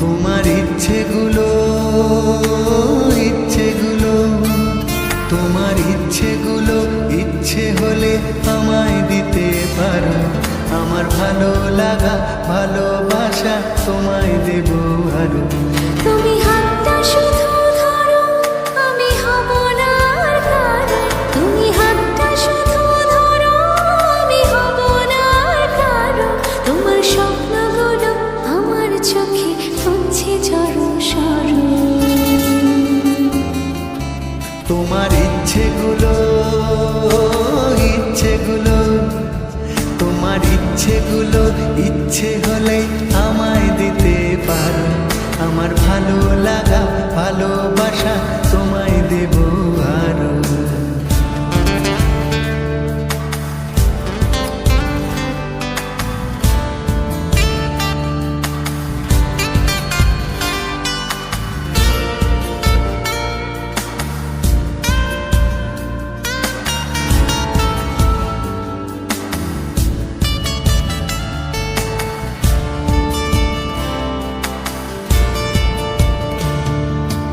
তোমার ইচ্ছেগুলো ইচ্ছেগুলো তোমার ইচ্ছেগুলো ইচ্ছে হলে আমায় দিতে পারো। আমার ভালো লাগা ভালোবাসা তোমায় দেব আরো। তুমি হাতটা শুধু ধরো, আমি হব না আর কারো। তুমি হাতটা শুধু ধরো, আমি হব না আর কারো। তোমার স্বপ্নগুলো আমার চোখে হচ্ছে জড়সড়। তোমার ইচ্ছেগুলো ইচ্ছেগুলো তোমার ইচ্ছেগুলো ইচ্ছে হলে আমায় দিতে পারো। আমার ভালো লাগা ভালোবাসা তোমায় দেব আরো।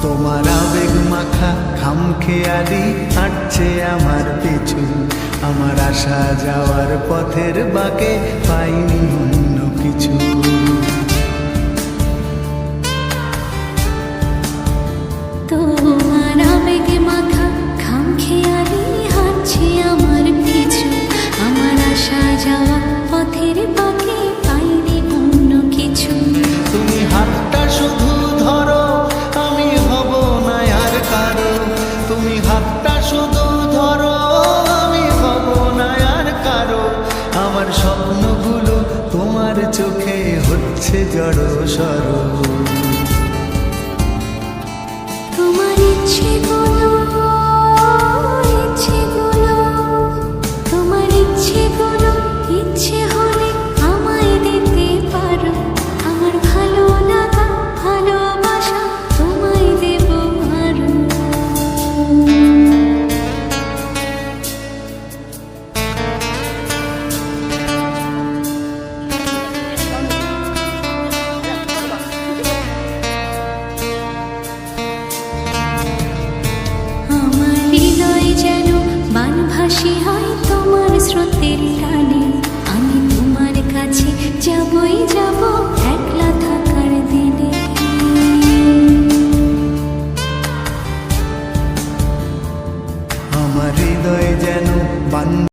তোমার আবেগ মাখা খামখেয়ালি হাঁটছে আমার পিছু। আমার আসা যাওয়ার পথের বাঁকে পাইনি অন্য কিছু। তোমার আবেগে মাখা খামখেয়ালি হাঁটছে আমার পিছু। আমার আসা যাওয়া পথের বাঁকে পাইনি অন্য কিছু। তুমি হাতটা শুধু ধরো, আমি হব না আর কারো। তুমি হাতটা শুধু ধরো, আমি হব না আর কারো। আমার স্বপ্নগুলো তোমার চোখে হচ্ছে জড়সড়। তোমার ইচ্ছে